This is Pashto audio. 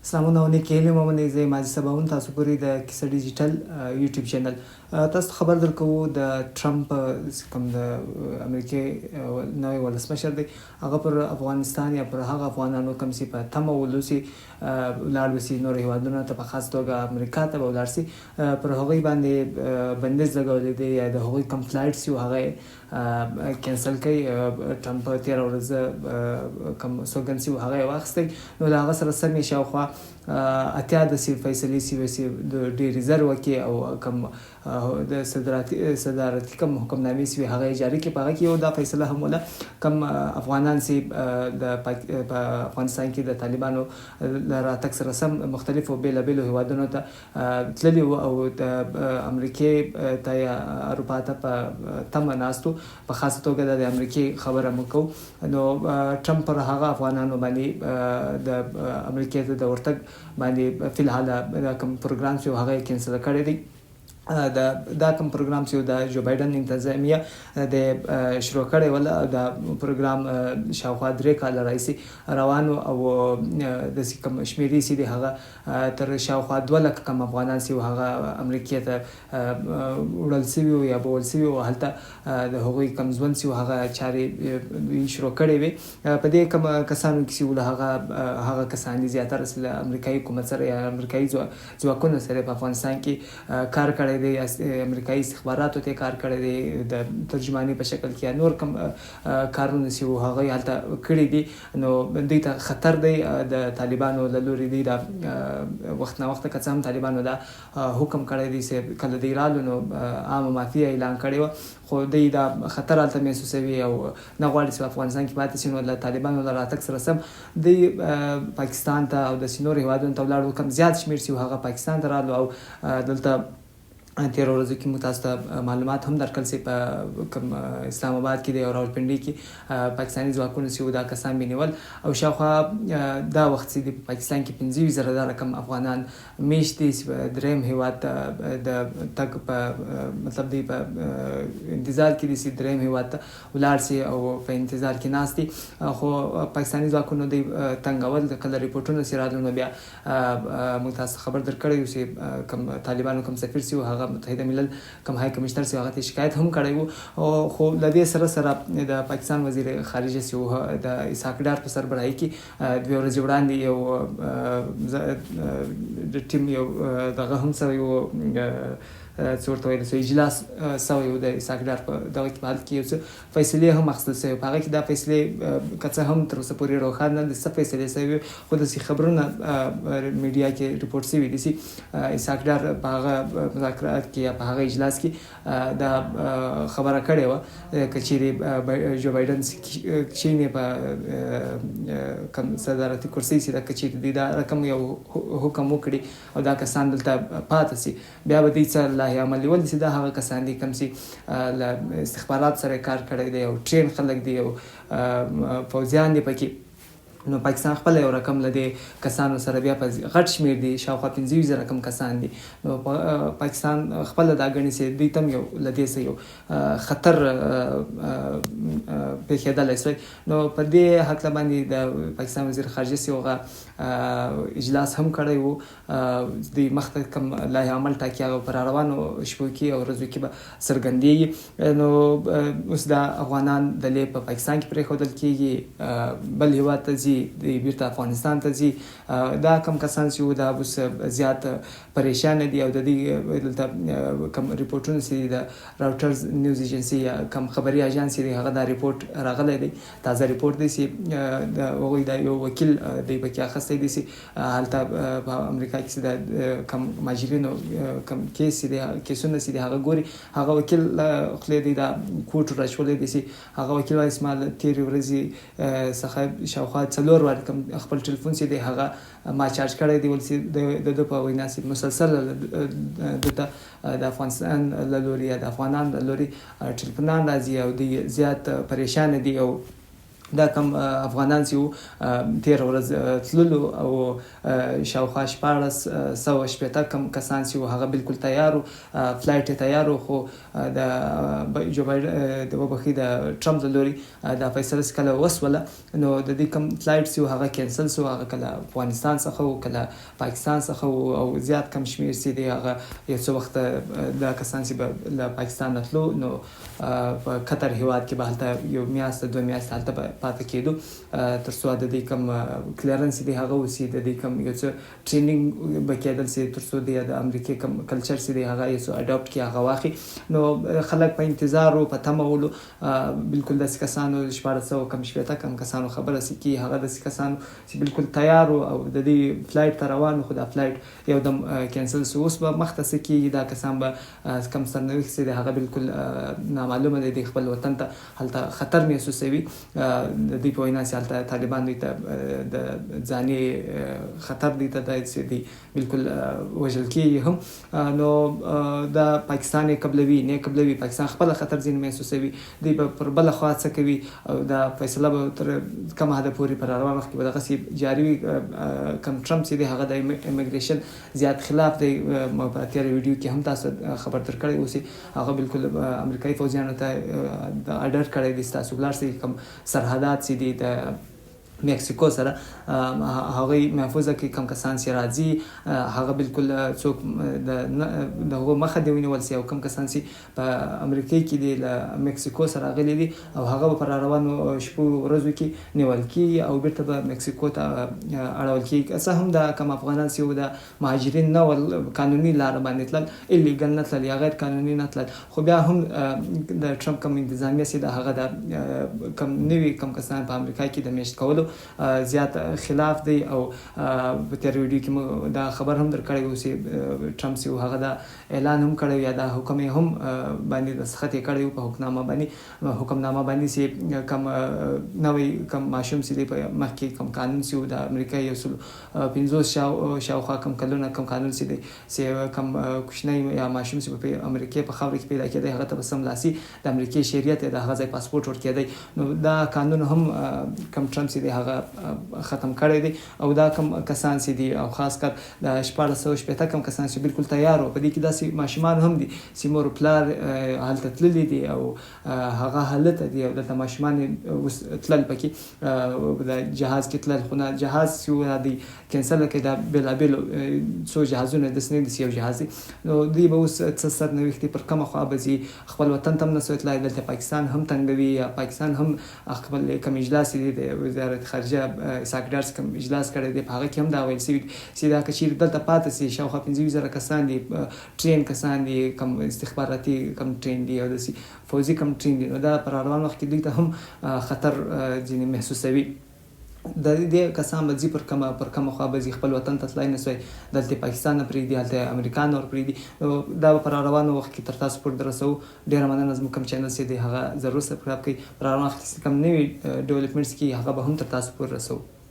سلامونه او نیکې هیلې مو منئ. زه مازی سباون تاسو پورې د کیسه ډیجیټل یوټیوب چینل تاسو خبر درکوو د ټرمپ کوم د امریکې نوی ولسمشر دی هغه پر افغانستان یا پر هغه افغانانو کوم چې په تمه ولوسي ولاړ وسي نور هیوادونو ته په خاص توګه امریکا ته به ولاړ سي پر هغوی باندې بندیز لګولی دی یا د هغوی کوم فلایټس یو هغه کینسل کوي. ټرمپ تېره ورځ کوم سوګند چې هغه یې واخیستی نو د هغه سره سم یې شاوخوا اتیا داسې فیصلې شوې چې د ډېرې زر وکړي او کوم د صدارتي کوم حکمنامې شوې هغه یې جاري کړي. په هغه کې یو دا فیصله هم وله کوم افغانان چې په افغانستان کې د طالبانو له راتګ سره سم مختلفو بېلابېلو هیوادونو ته تللي وو او د امریکې ته یا اروپا ته په تمه ناست وو. په خاصه توګه د امریکې خبره مو کوو نو ټرمپ پر هغه افغانانو باندې د امریکې ته د ورتګ باندې فی الحال دا کوم پروګرام چې هغه یې کینسل کړی دی. دا کوم پروګرام چې د جو بایډن انتظامیه د شروع کړی وله دا پروګرام شاوخوا 3 کاله راهیسې روانو او د کوم شمیرې چې دی هغه تر شاوخوا 2 لک کم افغانان چې هغه امریکې ته وړل شوي یا بوول شوي او هلته د هغوی کم ژوند چې هغه چارې شروع کړې وې. په دې کوم کسانو کې چې ول هغه کسان دي زیاتره له امریکایي حکومت سره یا امریکایي ځواکونو سره په افغانستان کې کار کړی دی. امریکایي استخباراتو ته کار کړی دی د ترجمانۍ په شکل کې نور کوم کارونه چې هغه هلته کړي دي نو دوی ته خطر دی د طالبانو له لورې دی. دا وخت نه وخت که څه هم طالبانو دا حکم کړی دی چې کله دی رالو نو عامه معافي اعلان کړی و خو دوی دا خطر هلته محسوسوي او نه غواړي چې په افغانستان کې پاتې شي نو له طالبانو له راتګ سره سم دوی پاکستان ته او د نورو هیوادونو ته ولاړو. کم زیات شمېر چې هغه پاکستان ته رالو او دلته تېره ورځو کې موږ تاسو ته معلومات هم درکړل چې په کوم اسلام آباد کې دی او راولپنډۍ کې پاکستاني ځواکونو چې دا کسان بېنیول او شاوخوا دا وخت چې د پاکستان کې 25,000 دا رقم افغانان میشت دي چې درېیم هیواد ته د تګ په مطلب دی په انتظار کې دي چې درېیم هیواد ته ولاړ شي او په انتظار کې ناست دي. خو پاکستاني ځواکونو دوی تنګول کله ریپورټونه چې راتلل نو بیا موږ تاسو خبر درکړی یو چې کوم طالبانو کوم سفیر چې هغه متحده ملل کوم های کمشنر چې هغه ته شکایت هم کړی وو خو له دې سره د پاکستان وزیر خارجه چې د اسحاق ډار په سربراهۍ کې 2 ورځې وړاندې یو د ټیم یو دغه هم سوی وو څه ورته ویلی سو اجلاس سوی و د اسحاق ډار په دغه کې په حال کې یو څه فیصلې هم اخیستل سوي په هغه کې دا فیصلې که څه هم تر اوسه پورې روښانه نه دي څه فیصلې سوي خو داسې خبرونه میډیا کې ریپورټ شوي دي چې اسحاق ډار په هغه مذاکرات کې یا په هغه اجلاس کې دا خبره کړې وه که چیرې جو بایډن کښېني په کوم صدارتي کرسۍ چې دا که چیرې دوی دا رقم یو حکم وکړي او دا کسان دلته پاتې شي بیا به دوی څه لایحه عملي ول چې دا هغه کسان دي کوم چې له استخبارات سره کار کړی دی او ټرین خلک دي او پوځیان دي پکې. نو پاکستان خپل یو رقم لدی کسانو سره بیا په غټ شمیر دي شاوخوا 15,000 رقم کسان دي نو پاکستان خپل دا غني سي دوی تم یو لدی سي یو خطر په خیدل شي. نو په دې حق باندې د پاکستان وزیر خارجه سي هغه اجلاس هم کړی وو د مخته کوم لایحه عمل ټاکي هغه پر روانو شپو کې او ورځو کې به څرګندېږي. نو اوس دا افغانان د په پاکستان کې پرېښودل کېږي بل هیواد ته ځي د بیرته افغانستان ته ځي. دا کم کسان چې دا اوس زیات پریشان دي او د دې دلته کم ریپورټونه چې د راوټرز نیوز ایجنسي یا کم خبري اژانس دی هغه دا ریپورټ راغلی دی تازه ریپورټ دی چې د هغوی د یو وکیل دی پکې اخیستی دی چې هلته په امریکا کې د کم مهاجرینو کم کیسونه چې دی هغه ګوري هغه وکیل خولې دی دا کوټ راچولی دی چې هغه وکیل وایي چې ما تېرې ورځې څخه شاوخوا 4 وار کوم خپل ټلیفون چې دی هغه ما چارج کړی دی ول چې د په وینا چې مسلسل د افغانستان له لوري یا د افغانان له لوري ټلیفونان راځي او دوی زیات پریشان دي او دا کم افغانان چې تیر ورځ تللو او شاوخوا 1480 کم کسان چې هغه بالکل تیار فلایټ تیار خو د جو بایدن د وبخي د ټرمپ د لوري د فیصله کله وسوله نو د دې کم فلایټ چې هغه کینسل سو هغه کله افغانستان څخه او کله پاکستان څخه او زیات کم شمیر سي دی هغه یو څو وخت د کسان چې له پاکستان تلو نو په قطر هیواد کې به هلته یو میاشت دوه میاشت هلته پاتې کېدو تر څو د دې کم کلیرنس دی هغه وسی د دې کم یو څه ټریننګ به کېدل سي تر څو د امریکای کم کلچر سي دی هغه یو څه اډاپټ کړي هغه واخی نو خلک په انتظار او په تمه ولو بالکل د کسانو 1400 کم شپته کم کسانو خبره سي کی هغه د کسانو چې بالکل تیار او د دې فلایټ ته روان خو د فلایټ یو دم کینسل سو اوس به مختص کی دا کسان به کم سرنوي سي دی هغه بالکل نامعلومه دی خپل وطن ته هلته خطر محسوسوي د دې په وینا چې هلته طالبان دوی ته د ځاني خطر دی ته د بالکل وجل کی هم نو د پاکستان قبلوي نه قبلوي پاکستان خپل خطر ځین محسوسوي دی پر بل خوا څه کوي او دا فیصله به تر کوم حد پورې پر روان وخت کې به دغه سی جاری وي کم ټرمپ چې دی هغه د ایمیګریشن زیات خلاف دی په تیر ویډیو کې هم تاسو خبر تر کړی اوسې هغه بالکل امریکایي فوجیانو ته د اډر کړی دی تاسو بلار سي کم سرحدات سي دي د میکسیکو سره هغه محفوظه کې کم کسان چې راځي هغه بالکل څوک د هغه مخه دی ونیول سي او کم کسان چې په امریکا کې دی له میکسیکو سره غلي دي او هغه پر روانو شپو ورځو کې نیول کی او بیرته په میکسیکو ته اړول کی څه هم د کم افغانان چې د مهاجرین نه ول قانوني لار باندې تلل الیګل نه تلل یا غیر قانوني نه تلل خو بیا هم د ټرمپ کم انتظامیه سي د هغه د کم نوي کم کسان په امریکا کې د میشت کولو زیات خلاف دی او په تیر ویډیو کې دا خبر هم درکړی و چې ټرمپ سی هغه دا اعلان هم کړی یا دا حکم هم باندې دستخط کړی په حکمنامه باندې سي کم نوې کم ماشوم سي په مخکې کم قانون سي د امریکا یو 50 شاوخوا کم کلونه کم قانون سي سي کم کوچنی یا ماشوم سي په امریکا په خاور کې پیدا کېدی هغه ته سملاسي د امریکای شریعت د هغه ځای پاسپورت ورکېدی نو دا قانون هم کم ټرمپ سي هغه ختم کړی دی او دا کم کسان سي دي او خاص کر د 1480 کم کسان چې بالکل تیار او په دې کې داسې ماشومان هم دي چې مور پلار حالت تللی دي او هغه حالت دي او د ماشومان تلل پکې د جهاز کې تلل خو نه جهاز یو دی کینسل کړي دا بلابل څو جهازونه د سنې د یو جهاز نو دی به اوس څه نه وختي پر کومه خوا به خپل وطن تم نه سوتلای د پاکستان هم تنګوي یا پاکستان هم خپل کوم اجلاس دي د وزارت خارجه ساکډرز کوم اجلاس کړی دی په هغه کې هم دا ویل سوي چې دا کچیر دلته پاتې سي شاوخوا 15,000 کسان دي ټرین کسان دي کم استخباراتي کم ټرین دي او د فوزي کم ټرین دي نو دا پر روان وخت کې دوی ته هم خطر ځینې محسوسوي د دې کسان به پر کومه خوا به خپل وطن ته تلای نه سوی دلته پاکستان نه پرېږدي هلته امریکا نه ورپرېږدي دا پر روانو وخت کې تر تاسو پورې درسو ډېره مننه زموږ کوم چینل چې دی هغه ضرور سبسکرایب کړئ پر روان وخت کې کوم نوي ډیولپمنټس کې هغه به هم تر تاسو پورې رسو